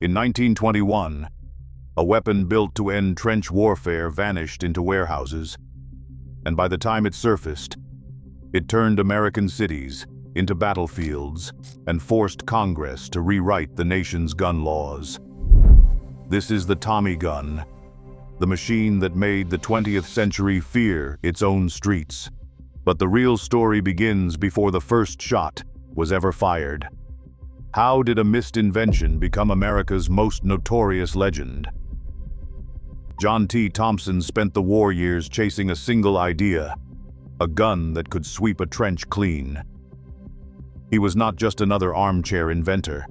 In 1921, a weapon built to end trench warfare vanished into warehouses, and by the time it surfaced, it turned American cities into battlefields and forced Congress to rewrite the nation's gun laws. This is the Tommy gun, the machine that made the 20th century fear its own streets. But the real story begins before the first shot was ever fired. How did a missed invention become America's most notorious legend? John T. Thompson spent the war years chasing a single idea, a gun that could sweep a trench clean. He was not just another armchair inventor.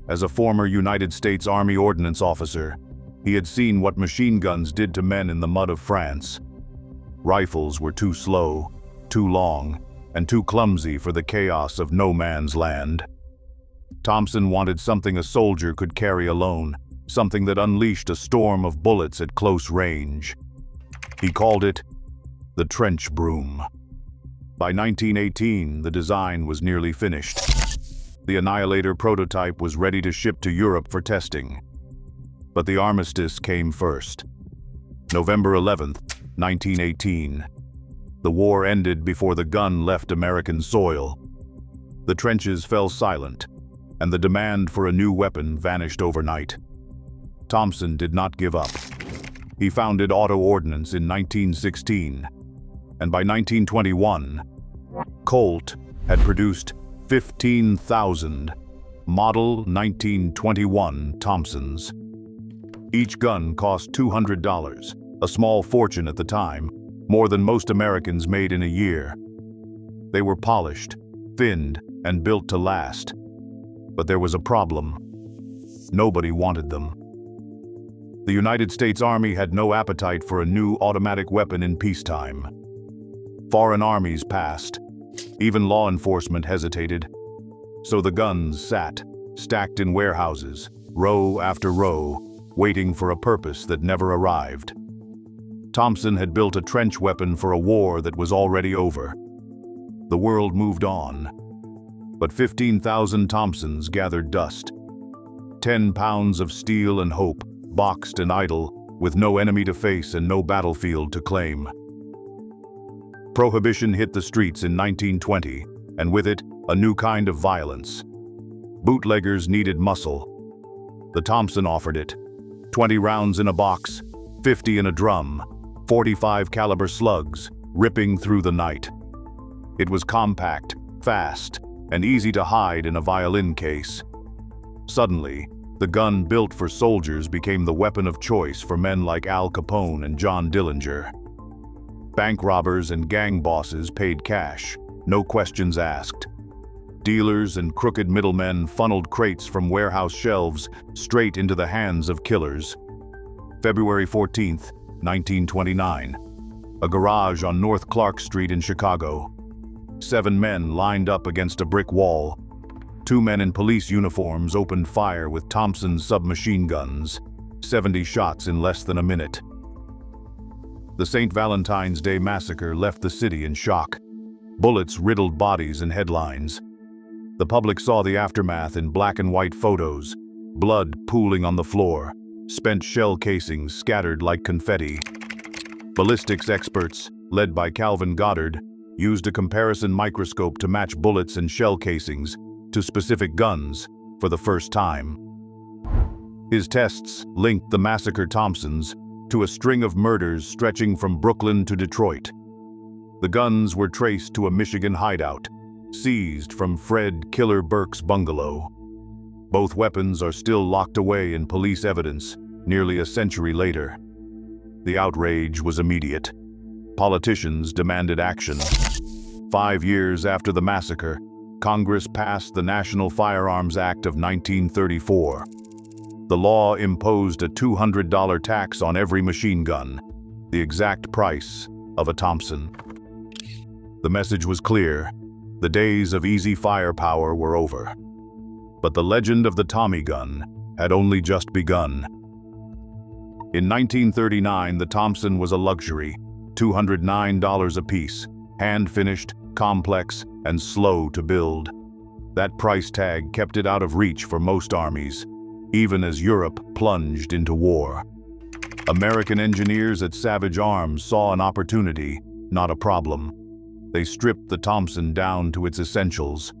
As a former United States Army Ordnance officer, he had seen what machine guns did to men in the mud of France. Rifles were too slow, too long, and too clumsy for the chaos of no man's land. Thompson wanted something a soldier could carry alone, something that unleashed a storm of bullets at close range. He called it the trench broom. By 1918, the design was nearly finished. The Annihilator prototype was ready to ship to Europe for testing. But the armistice came first. November 11th, 1918. The war ended before the gun left American soil. The trenches fell silent, and the demand for a new weapon vanished overnight. Thompson did not give up. He founded Auto Ordnance in 1916, and by 1921, Colt had produced 15,000 Model 1921 Thompsons. Each gun cost $200, a small fortune at the time, more than most Americans made in a year. They were polished, finned, and built to last. But there was a problem. Nobody wanted them. The United States Army had no appetite for a new automatic weapon in peacetime. Foreign armies passed. Even law enforcement hesitated. So the guns sat, stacked in warehouses, row after row, waiting for a purpose that never arrived. Thompson had built a trench weapon for a war that was already over. The world moved on. But 15,000 Thompsons gathered dust. 10 pounds of steel and hope, boxed and idle, with no enemy to face and no battlefield to claim. Prohibition hit the streets in 1920, and with it, a new kind of violence. Bootleggers needed muscle. The Thompson offered it. 20 rounds in a box, 50 in a drum, 45 caliber slugs, ripping through the night. It was compact, fast, and easy to hide in a violin case. Suddenly, the gun built for soldiers became the weapon of choice for men like Al Capone and John Dillinger. Bank robbers and gang bosses paid cash, no questions asked. Dealers and crooked middlemen funneled crates from warehouse shelves straight into the hands of killers. February 14th, 1929. A garage on North Clark Street in Chicago. 7 men lined up against a brick wall. 2 men in police uniforms opened fire with Thompson submachine guns. 70 shots in less than a minute. The St. Valentine's Day Massacre left the city in shock. Bullets riddled bodies and headlines. The public saw the aftermath in black and white photos, blood pooling on the floor, spent shell casings scattered like confetti. Ballistics experts, led by Calvin Goddard, used a comparison microscope to match bullets and shell casings to specific guns for the first time. His tests linked the Massacre Thompsons to a string of murders stretching from Brooklyn to Detroit. The guns were traced to a Michigan hideout, seized from Fred "Killer" Burke's bungalow. Both weapons are still locked away in police evidence nearly a century later. The outrage was immediate. Politicians demanded action. 5 years after the massacre, Congress passed the National Firearms Act of 1934. The law imposed a $200 tax on every machine gun, the exact price of a Thompson. The message was clear. The days of easy firepower were over. But the legend of the Tommy gun had only just begun. In 1939, the Thompson was a luxury, $209 apiece, hand-finished, complex, and slow to build. That price tag kept it out of reach for most armies. even as Europe plunged into war. American engineers at Savage Arms saw an opportunity, not a problem. They stripped the Thompson down to its essentials.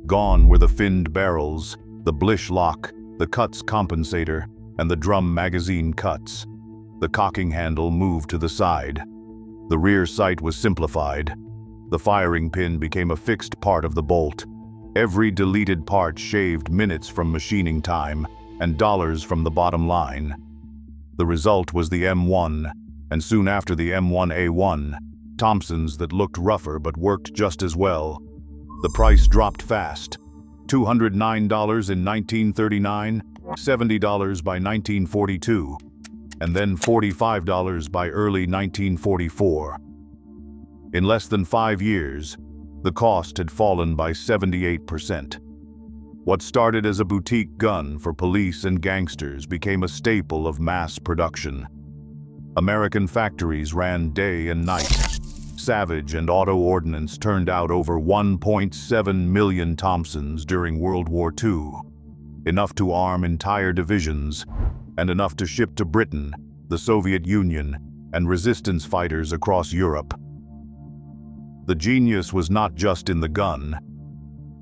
Gone were the finned barrels, the blish lock, the cuts compensator, and the drum magazine cuts. The cocking handle moved to the side. The rear sight was simplified. The firing pin became a fixed part of the bolt. Every deleted part shaved minutes from machining time and dollars from the bottom line. The result was the M1, and soon after the M1A1, Thompsons that looked rougher but worked just as well. The price dropped fast. $209 in 1939, $70 by 1942, and then $45 by early 1944. In less than 5 years, the cost had fallen by 78%. What started as a boutique gun for police and gangsters became a staple of mass production. American factories ran day and night. Savage and Auto Ordnance turned out over 1.7 million Thompsons during World War II, enough to arm entire divisions, and enough to ship to Britain, the Soviet Union, and resistance fighters across Europe. The genius was not just in the gun.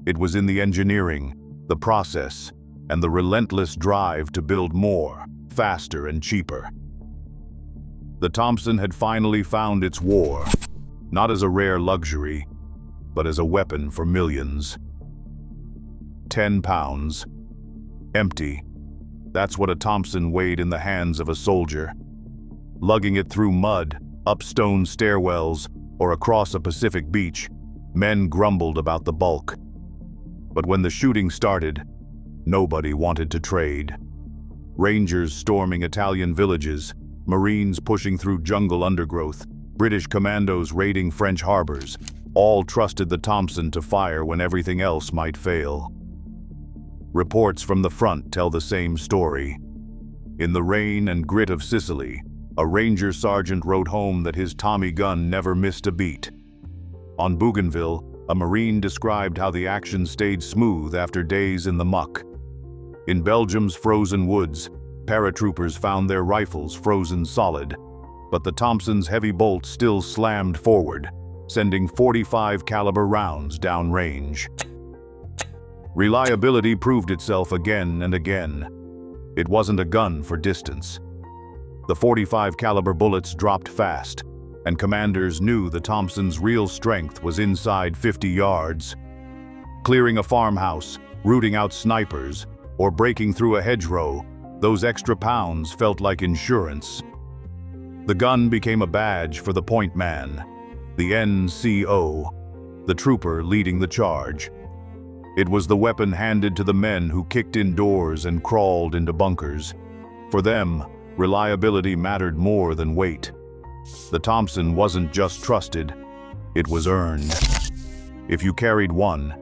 It was in the engineering, the process, and the relentless drive to build more, faster and cheaper. The Thompson had finally found its war, not as a rare luxury, but as a weapon for millions. 10 pounds. Empty. That's what a Thompson weighed in the hands of a soldier. Lugging it through mud, up stone stairwells, or across a Pacific beach, men grumbled about the bulk. But when the shooting started, nobody wanted to trade. Rangers storming Italian villages, Marines pushing through jungle undergrowth, British commandos raiding French harbors, all trusted the Thompson to fire when everything else might fail. Reports from the front tell the same story. In the rain and grit of Sicily, a ranger sergeant wrote home that his Tommy gun never missed a beat. On Bougainville, a Marine described how the action stayed smooth after days in the muck. In Belgium's frozen woods, paratroopers found their rifles frozen solid, but the Thompson's heavy bolt still slammed forward, sending .45 caliber rounds downrange. Reliability proved itself again and again. It wasn't a gun for distance. The .45 caliber bullets dropped fast, and commanders knew the Thompson's real strength was inside 50 yards. Clearing a farmhouse, rooting out snipers, or breaking through a hedgerow, those extra pounds felt like insurance. The gun became a badge for the point man, the NCO, the trooper leading the charge. It was the weapon handed to the men who kicked in doors and crawled into bunkers. For them, reliability mattered more than weight. The Thompson wasn't just trusted, it was earned. If you carried one,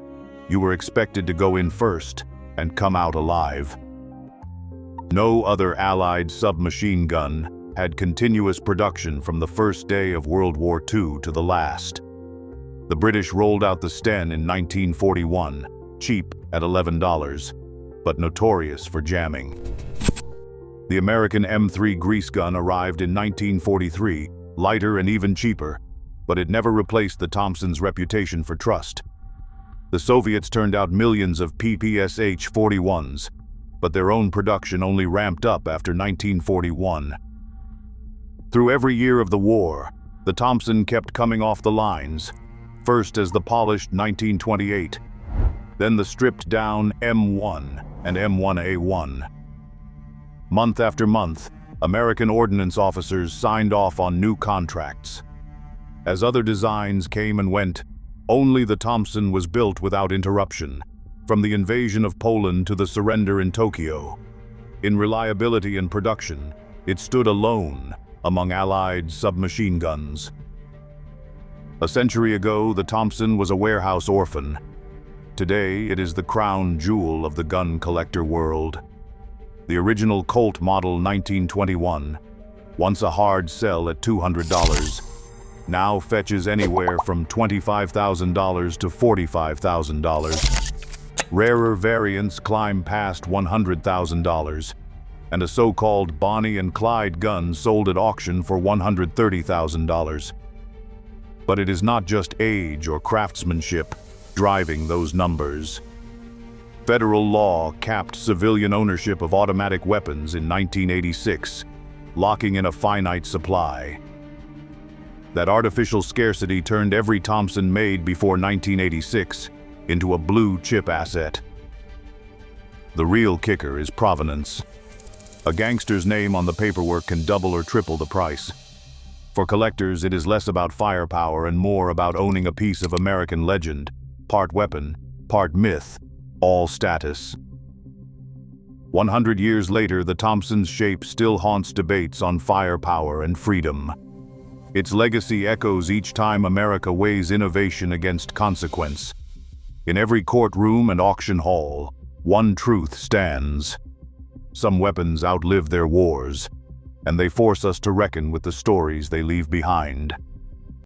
you were expected to go in first and come out alive. No other Allied submachine gun had continuous production from the first day of World War II to the last. The British rolled out the Sten in 1941, cheap at $11, but notorious for jamming. The American M3 grease gun arrived in 1943, lighter and even cheaper, but it never replaced the Thompson's reputation for trust. The Soviets turned out millions of PPSH-41s, but their own production only ramped up after 1941. Through every year of the war, the Thompson kept coming off the lines, first as the polished 1928, then the stripped-down M1 and M1A1. Month after month, American ordnance officers signed off on new contracts. As other designs came and went, only the Thompson was built without interruption, from the invasion of Poland to the surrender in Tokyo. In reliability and production, it stood alone among Allied submachine guns. A century ago, the Thompson was a warehouse orphan. Today, it is the crown jewel of the gun collector world. The original Colt model 1921, once a hard sell at $200, now fetches anywhere from $25,000 to $45,000. Rarer variants climb past $100,000, and a so-called Bonnie and Clyde gun sold at auction for $130,000. But it is not just age or craftsmanship driving those numbers. Federal law capped civilian ownership of automatic weapons in 1986, locking in a finite supply. That artificial scarcity turned every Thompson made before 1986 into a blue-chip asset. The real kicker is provenance. A gangster's name on the paperwork can double or triple the price. For collectors, it is less about firepower and more about owning a piece of American legend, part weapon, part myth, all status. 100 years later, the Thompsons' shape still haunts debates on firepower and freedom. Its legacy echoes each time America weighs innovation against consequence. In every courtroom and auction hall, one truth stands. Some weapons outlive their wars, and they force us to reckon with the stories they leave behind.